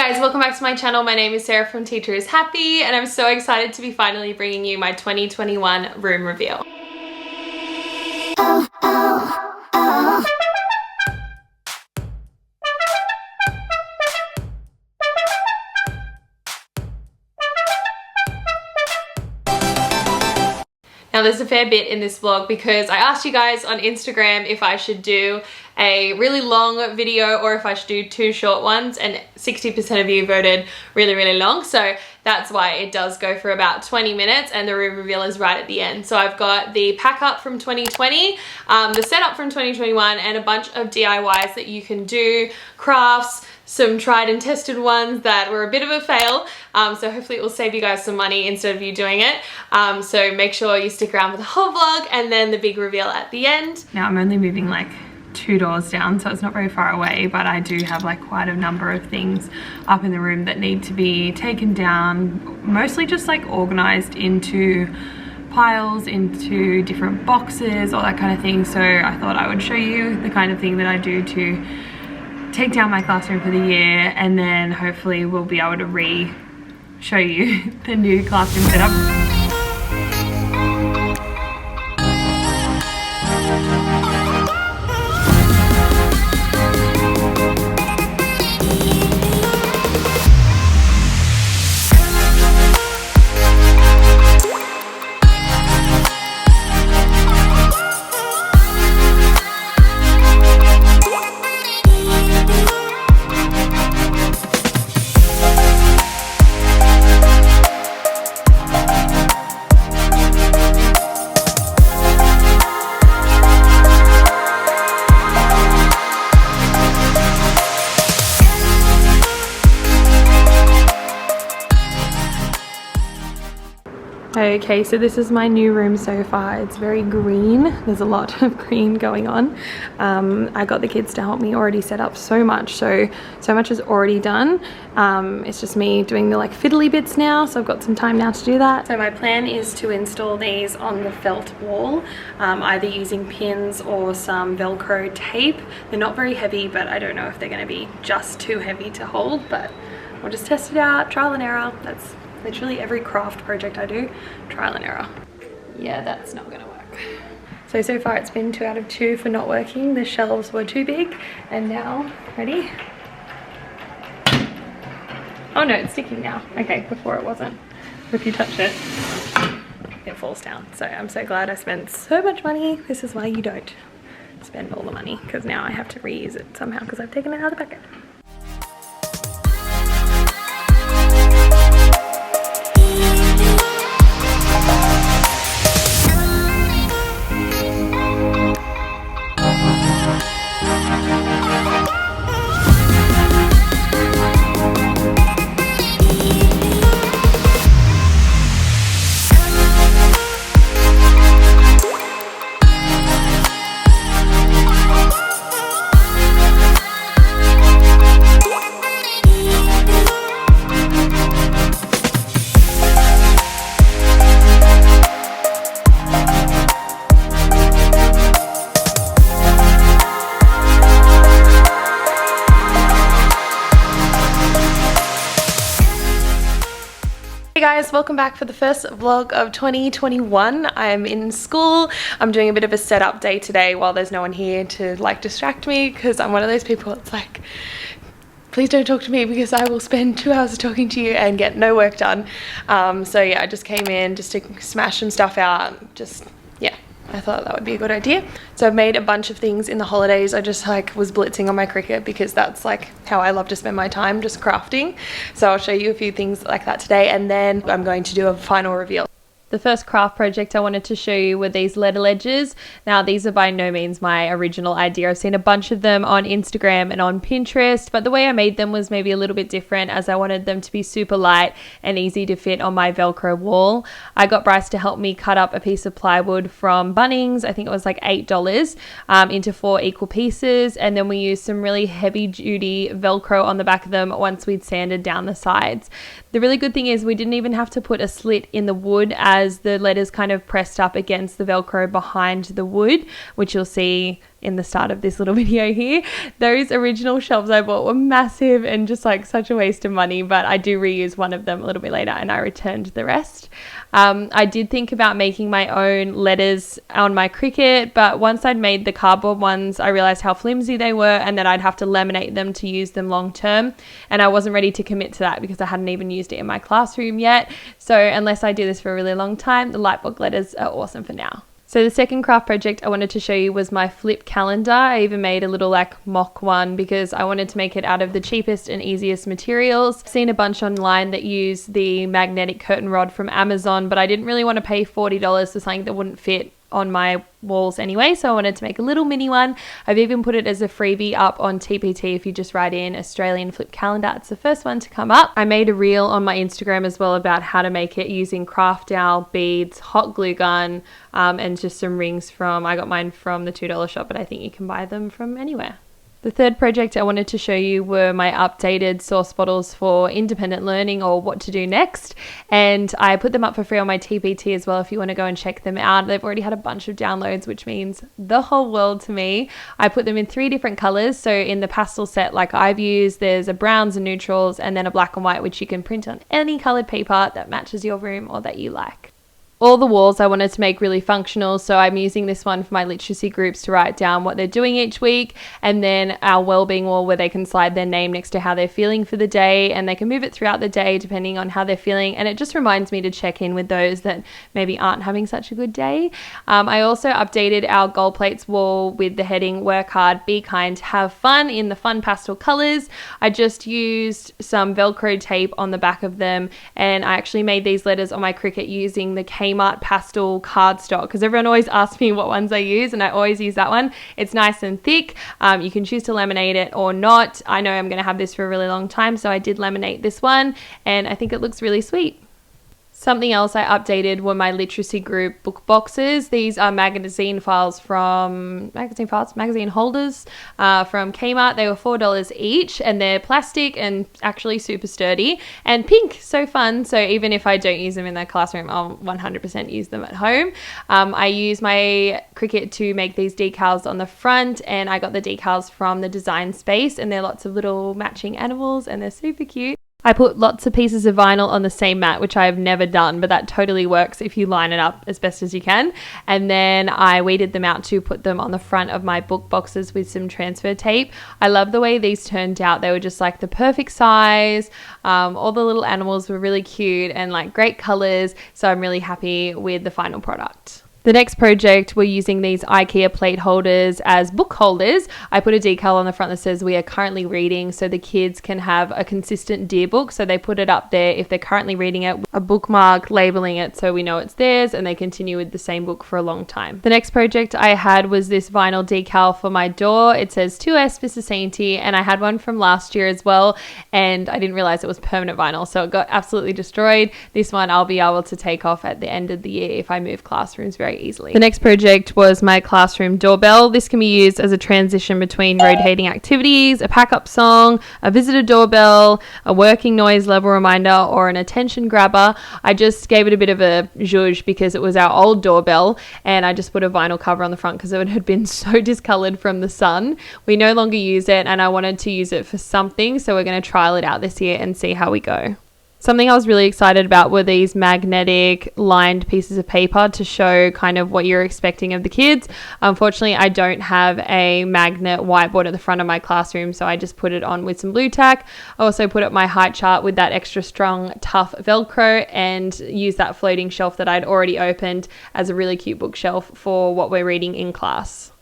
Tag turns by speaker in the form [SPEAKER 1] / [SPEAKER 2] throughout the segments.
[SPEAKER 1] Guys, welcome back to my channel. My name is Sarah from Teacher is Happy and I'm so excited to be finally bringing you my 2021 room reveal. Now there's a fair bit in this vlog because I asked you guys on Instagram if I should do a really long video or if I should do two short ones, and 60% of you voted really long, so that's why it does go for about 20 minutes and the room reveal is right at the end. So I've got the pack up from 2020, the setup from 2021, and a bunch of DIYs that you can do, crafts, some tried and tested ones that were a bit of a fail, so hopefully it will save you guys some money instead of you doing it. So make sure you stick around for the whole vlog and then the big reveal at the end. Now I'm only moving like 2 doors down, so it's not very far away, but I do have like quite a number of things up in the room that need to be taken down, mostly just like organized into piles, into different boxes, all that kind of thing. So I thought I would show you the kind of thing that I do to take down my classroom for the year, and then hopefully we'll be able to show you the new classroom setup. Okay, so this is my new room so far. It's very green. There's a lot of green going on. I got the kids to help me already set up so much, so much is already done. It's just me doing the like fiddly bits now, so I've got some time now to do that. So my plan is to install these on the felt wall, either using pins or some Velcro tape. They're not very heavy, but I don't know if they're going to be just too heavy to hold, but we'll just test it out, trial and error. That's literally every craft project I do, trial and error. Yeah, that's not gonna work. So far it's been 2 out of 2 for not working. The shelves were too big, and now, ready? Oh no, it's sticking now. Okay, before it wasn't. If you touch it, it falls down. So I'm so glad I spent so much money. This is why you don't spend all the money, because now I have to reuse it somehow because I've taken it out of the packet. Hey guys, welcome back for the first vlog of 2021. I'm in school. I'm doing a bit of a setup day today while there's no one here to like distract me, because I'm one of those people that's like, please don't talk to me because I will spend 2 hours talking to you and get no work done. So yeah, I just came in just to smash some stuff out. Yeah, I thought that would be a good idea. So I've made a bunch of things in the holidays. I just like was blitzing on my Cricut because that's like how I love to spend my time, just crafting. So I'll show you a few things like that today, and then I'm going to do a final reveal. The first craft project I wanted to show you were these letter ledgers. Now these are by no means my original idea. I've seen a bunch of them on Instagram and on Pinterest, but the way I made them was maybe a little bit different, as I wanted them to be super light and easy to fit on my Velcro wall. I got Bryce to help me cut up a piece of plywood from Bunnings. I think it was like $8, into 4 equal pieces, and then we used some really heavy duty Velcro on the back of them once we'd sanded down the sides. The really good thing is we didn't even have to put a slit in the wood, as the letters kind of pressed up against the Velcro behind the wood, which you'll see in the start of this little video here. Those original shelves I bought were massive and just like such a waste of money, but I do reuse one of them a little bit later and I returned the rest. I did think about making my own letters on my Cricut, but once I'd made the cardboard ones, I realized how flimsy they were and that I'd have to laminate them to use them long term, and I wasn't ready to commit to that because I hadn't even used it in my classroom yet. So unless I do this for a really long time, the Lightbook letters are awesome for now. So the second craft project I wanted to show you was my flip calendar. I even made a little like mock one because I wanted to make it out of the cheapest and easiest materials. I've seen a bunch online that use the magnetic curtain rod from Amazon, but I didn't really want to pay $40 for something that wouldn't fit on my walls anyway, so I wanted to make a little mini one. I've even put it as a freebie up on TPT. If you just write in Australian flip calendar, it's the first one to come up. I made a reel on my Instagram as well about how to make it using craft dowel, beads, hot glue gun, and just some rings I got mine from the $2 shop, but I think you can buy them from anywhere. The third project I wanted to show you were my updated source bottles for independent learning, or what to do next, and I put them up for free on my TPT as well if you want to go and check them out. They've already had a bunch of downloads, which means the whole world to me. I put them in 3 different colors, so in the pastel set like I've used, there's a browns and neutrals and then a black and white, which you can print on any colored paper that matches your room or that you like. All the walls I wanted to make really functional, so I'm using this one for my literacy groups to write down what they're doing each week, and then our wellbeing wall where they can slide their name next to how they're feeling for the day, and they can move it throughout the day depending on how they're feeling, and it just reminds me to check in with those that maybe aren't having such a good day. I also updated our gold plates wall with the heading "Work hard, be kind, have fun" in the fun pastel colors. I just used some Velcro tape on the back of them, and I actually made these letters on my Cricut using the Kmart pastel cardstock, because everyone always asks me what ones I use, and I always use that one. It's nice and thick. You can choose to laminate it or not. I know I'm going to have this for a really long time, so I did laminate this one, and I think it looks really sweet. Something else I updated were my literacy group book boxes. These are magazine holders from Kmart. They were $4 each, and they're plastic and actually super sturdy and pink. So fun. So even if I don't use them in the classroom, I'll 100% use them at home. I use my Cricut to make these decals on the front, and I got the decals from the Design Space, and they're lots of little matching animals and they're super cute. I put lots of pieces of vinyl on the same mat, which I have never done, but that totally works if you line it up as best as you can. And then I weeded them out to put them on the front of my book boxes with some transfer tape. I love the way these turned out. They were just like the perfect size. All the little animals were really cute and like great colors. So I'm really happy with the final product. The next project, we're using these IKEA plate holders as book holders. I put a decal on the front that says "We are currently reading," so the kids can have a consistent dear book. So they put it up there if they're currently reading it, a bookmark labeling it so we know it's theirs, and they continue with the same book for a long time. The next project I had was this vinyl decal for my door. It says "2S Mr. Sainty," and I had one from last year as well, and I didn't realize it was permanent vinyl, so it got absolutely destroyed. This one I'll be able to take off at the end of the year if I move classrooms very easily. The next project was my classroom doorbell. This can be used as a transition between rotating activities, a pack-up song, a visitor doorbell, a working noise level reminder, or an attention grabber. I just gave it a bit of a zhuzh because it was our old doorbell, and I just put a vinyl cover on the front because it had been so discolored from the sun. We no longer use it, and I wanted to use it for something, so we're going to trial it out this year and see how we go. Something I was really excited about were these magnetic lined pieces of paper to show kind of what you're expecting of the kids. Unfortunately, I don't have a magnet whiteboard at the front of my classroom, so I just put it on with some blue tack. I also put up my height chart with that extra strong, tough Velcro, and used that floating shelf that I'd already opened as a really cute bookshelf for what we're reading in class.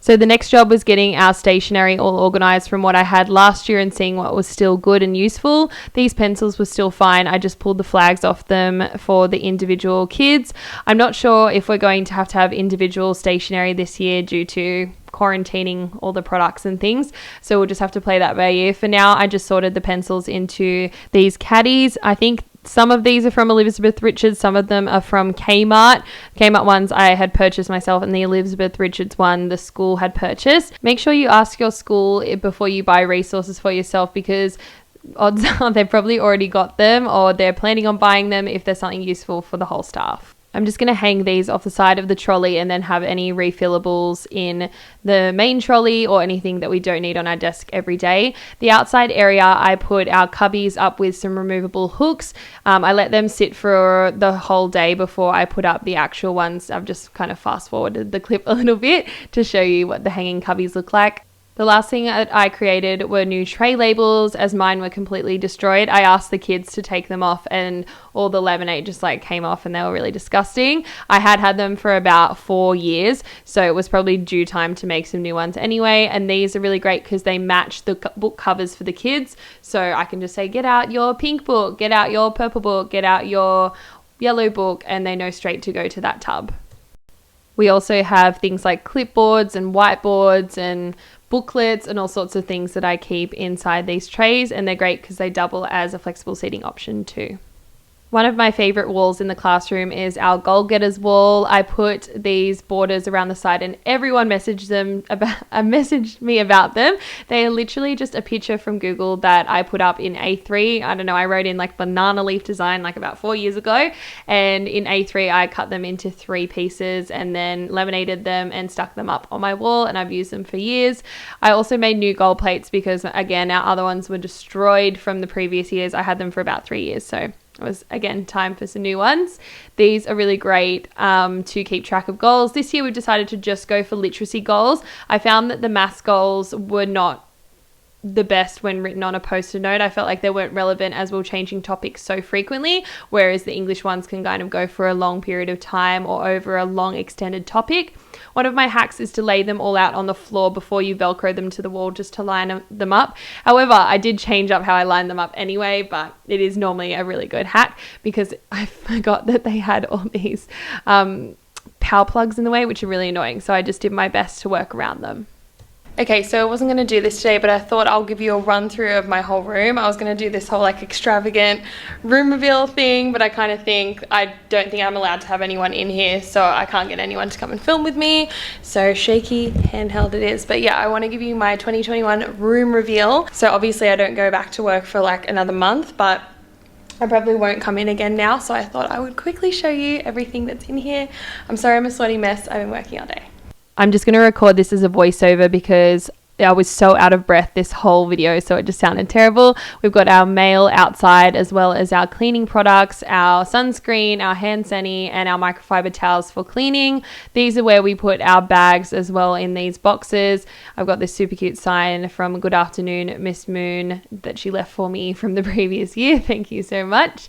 [SPEAKER 1] So the next job was getting our stationery all organized from what I had last year and seeing what was still good and useful. These pencils were still fine. I just pulled the flags off them for the individual kids. I'm not sure if we're going to have individual stationery this year due to quarantining all the products and things, so we'll just have to play that by ear. For now, I just sorted the pencils into these caddies. I think some of these are from Elizabeth Richards, some of them are from Kmart. Kmart ones I had purchased myself, and the Elizabeth Richards one the school had purchased. Make sure you ask your school before you buy resources for yourself, because odds are they've probably already got them or they're planning on buying them if there's something useful for the whole staff. I'm just going to hang these off the side of the trolley and then have any refillables in the main trolley or anything that we don't need on our desk every day. The outside area, I put our cubbies up with some removable hooks. I let them sit for the whole day before I put up the actual ones. I've just kind of fast forwarded the clip a little bit to show you what the hanging cubbies look like. The last thing that I created were new tray labels, as mine were completely destroyed. I asked the kids to take them off and all the laminate just like came off and they were really disgusting. I had them for about 4 years, so it was probably due time to make some new ones anyway. And these are really great because they match the book covers for the kids. So I can just say, get out your pink book, get out your purple book, get out your yellow book, and they know straight to go to that tub. We also have things like clipboards and whiteboards and booklets and all sorts of things that I keep inside these trays, and they're great because they double as a flexible seating option too. One of my favorite walls in the classroom is our goal getters wall. I put these borders around the side and everyone messaged me about them. They are literally just a picture from Google that I put up in A3. I don't know, I wrote in like banana leaf design like about 4 years ago, and in A3 I cut them into 3 pieces and then laminated them and stuck them up on my wall, and I've used them for years. I also made new gold plates because again our other ones were destroyed from the previous years. I had them for about 3 years, so it was again time for some new ones. These are really great to keep track of goals. This year we've decided to just go for literacy goals. I found that the maths goals were not the best when written on a post-it note. I felt like they weren't relevant as we were changing topics so frequently, whereas the English ones can kind of go for a long period of time or over a long extended topic. One of my hacks is to lay them all out on the floor before you Velcro them to the wall, just to line them up. However, I did change up how I line them up anyway, but it is normally a really good hack because I forgot that they had all these power plugs in the way, which are really annoying. So I just did my best to work around them. Okay, so I wasn't going to do this today, but I thought I'll give you a run through of my whole room. I was going to do this whole like extravagant room reveal thing, but I don't think I'm allowed to have anyone in here, so I can't get anyone to come and film with me. So shaky handheld it is. But yeah, I want to give you my 2021 room reveal. So obviously I don't go back to work for like another month, but I probably won't come in again now, so I thought I would quickly show you everything that's in here. I'm sorry I'm a sweaty mess. I've been working all day. I'm just going to record this as a voiceover because I was so out of breath this whole video, so it just sounded terrible. We've got our mail outside as well as our cleaning products, our sunscreen, our hand sani, and our microfiber towels for cleaning. These are where we put our bags as well in these boxes. I've got this super cute sign from Good Afternoon Miss Moon that she left for me from the previous year. Thank you so much.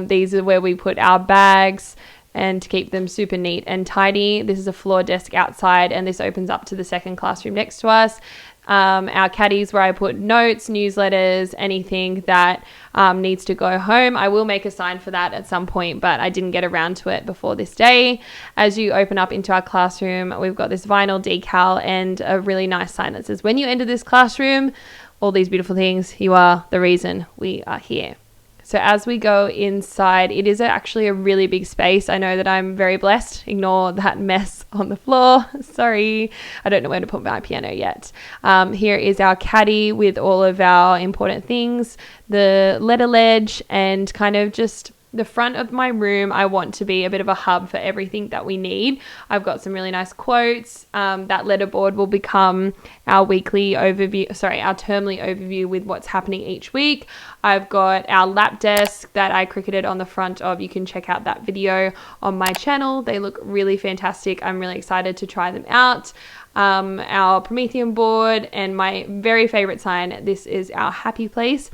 [SPEAKER 1] These are where we put our bags and to keep them super neat and tidy. This is a floor desk outside, and this opens up to the second classroom next to us. Our caddies where I put notes, newsletters, anything that needs to go home. I will make a sign for that at some point, but I didn't get around to it before this day. As you open up into our classroom, we've got this vinyl decal and a really nice sign that says, when you enter this classroom, all these beautiful things, you are the reason we are here. So as we go inside, it is actually a really big space. I know that I'm very blessed. Ignore that mess on the floor. Sorry, I don't know where to put my piano yet. Here is our caddy with all of our important things, the letter ledge, and kind of just the front of my room. I want to be a bit of a hub for everything that we need. I've got some really nice quotes. That letterboard will become our termly overview with what's happening each week. I've got our lap desk that I Cricutted on the front of. You can check out that video on my channel. They look really fantastic. I'm really excited to try them out. Our Promethean board, and my very favorite sign, this is our happy place.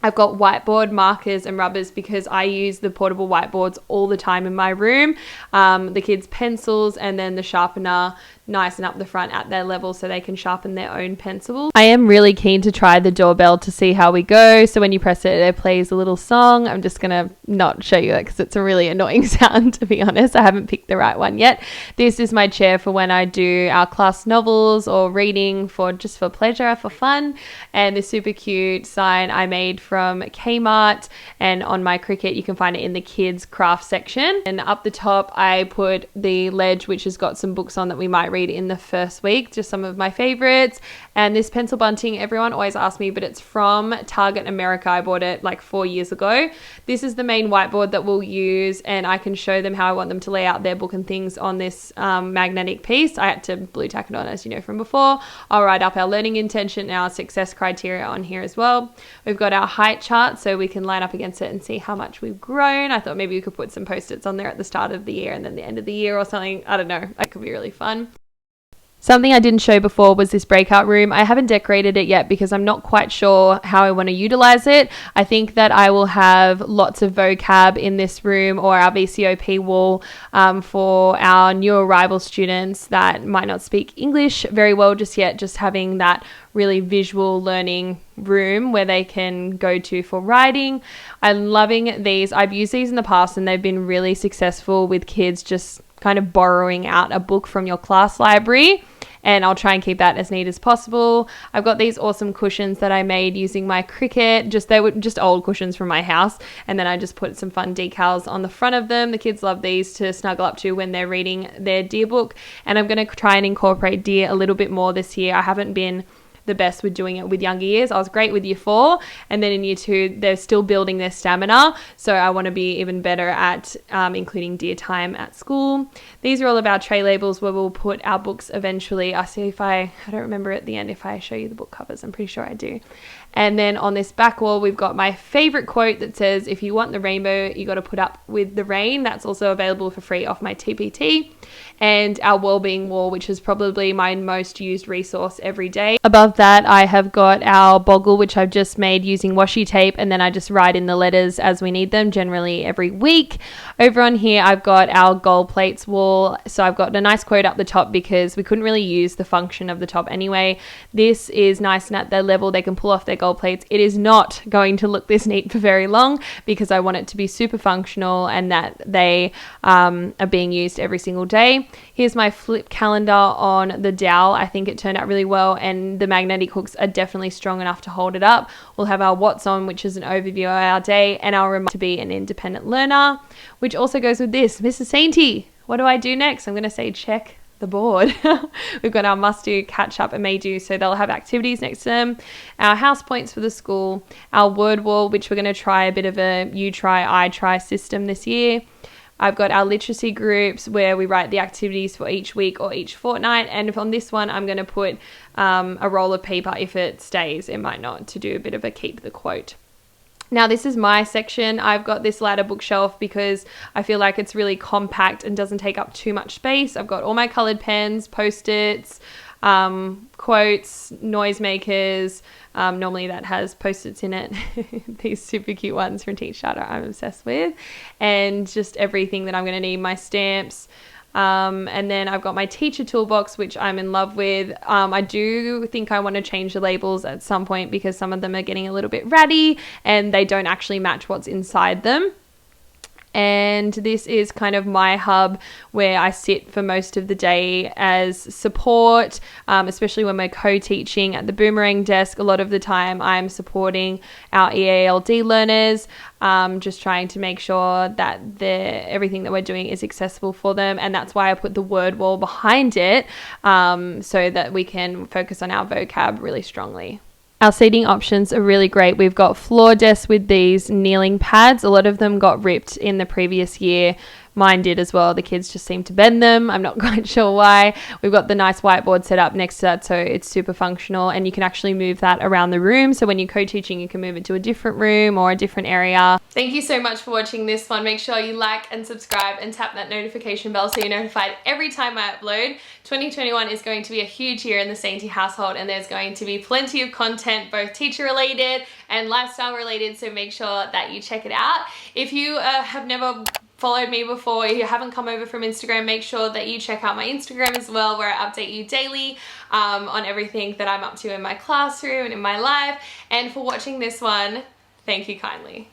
[SPEAKER 1] I've got whiteboard markers and rubbers because I use the portable whiteboards all the time in my room. The kids' pencils, and then the sharpener nice and up the front at their level so they can sharpen their own pencils. I am really keen to try the doorbell to see how we go. So when you press it, it plays a little song. I'm just going to not show you it because it's a really annoying sound, to be honest. I haven't picked the right one yet. This is my chair for when I do our class novels or reading for pleasure, for fun. And this super cute sign I made from Kmart, and on my Cricut you can find it in the kids craft section. And up the top I put the ledge, which has got some books on that we might read in the first week, just some of my favorites. And this pencil bunting, everyone always asks me, but it's from Target America. I bought it like 4 years ago. This is the main whiteboard that we'll use, and I can show them how I want them to lay out their book and things on this magnetic piece. I had to blue tack it on, as you know from before. I'll write up our learning intention and our success criteria on here as well. We've got our height chart, so we can line up against it and see how much we've grown. I thought maybe we could put some post-its on there at the start of the year and then the end of the year or something. I don't know. That could be really fun. Something I didn't show before was this breakout room. I haven't decorated it yet because I'm not quite sure how I want to utilize it. I think that I will have lots of vocab in this room or our VCOP wall for our new arrival students that might not speak English very well just yet, just having that really visual learning room where they can go to for writing. I'm loving these. I've used these in the past and they've been really successful with kids just kind of borrowing out a book from your class library, and I'll try and keep that as neat as possible. I've got these awesome cushions that I made using my Cricut. They were just old cushions from my house, and then I just put some fun decals on the front of them. The kids love these to snuggle up to when they're reading their Dear book, and I'm going to try and incorporate Dear a little bit more this year. I haven't been the best with doing it with younger years. I was great with year 4, and then in year 2 they're still building their stamina, so I want to be even better at including Dear time at school. These are all of our tray labels where we'll put our books eventually. I'll see if I don't remember at the end if I show you the book covers. I'm pretty sure I do. And then on this back wall we've got my favorite quote that says, if you want the rainbow you got to put up with the rain. That's also available for free off my TPT. And our wellbeing wall, which is probably my most used resource every day. Above that I have got our boggle, which I've just made using washi tape, and then I just write in the letters as we need them, generally every week. Over on here I've got our gold plates wall, so I've got a nice quote up the top because we couldn't really use the function of the top anyway. This is nice, and at their level they can pull off their gold plates. It is not going to look this neat for very long because I want it to be super functional and that they are being used every single day. Here's my flip calendar on the dowel. I think it turned out really well, and the magnetic hooks are definitely strong enough to hold it up. We'll have our what's on, which is an overview of our day, and our reminder to be an independent learner, which also goes with this. Mrs. Sainty, what do I do next? I'm going to say check the board. We've got our must do, catch up, and may do, so they'll have activities next to them. Our house points for the school, our word wall, which we're going to try a bit of a you try I try system this year. I've got our literacy groups where we write the activities for each week or each fortnight, and on this one I'm going to put a roll of paper. If it stays, it might not, to do a bit of a keep the quote. Now this is my section. I've got this ladder bookshelf because I feel like it's really compact and doesn't take up too much space. I've got all my coloured pens, post-its, quotes, noisemakers. Normally that has post-its in it. These super cute ones from Teach Data I'm obsessed with. And just everything that I'm going to need, my stamps. And then I've got my teacher toolbox, which I'm in love with. I do think I want to change the labels at some point because some of them are getting a little bit ratty and they don't actually match what's inside them. And this is kind of my hub where I sit for most of the day as support, especially when we're co-teaching at the Boomerang desk. A lot of the time I'm supporting our EALD learners, just trying to make sure that everything that we're doing is accessible for them. And that's why I put the word wall behind it, so that we can focus on our vocab really strongly. Our seating options are really great. We've got floor desks with these kneeling pads. A lot of them got ripped in the previous year. Mine did as well. The kids just seem to bend them. I'm not quite sure why. We've got the nice whiteboard set up next to that, so it's super functional, and you can actually move that around the room. So when you're co-teaching, you can move it to a different room or a different area. Thank you so much for watching this one. Make sure you like and subscribe and tap that notification bell so you're notified every time I upload. 2021 is going to be a huge year in the Sainty household, and there's going to be plenty of content, both teacher related and lifestyle related, so make sure that you check it out. If you have never followed me before, if you haven't come over from Instagram, make sure that you check out my Instagram as well, where I update you daily on everything that I'm up to in my classroom and in my life. And for watching this one, thank you kindly.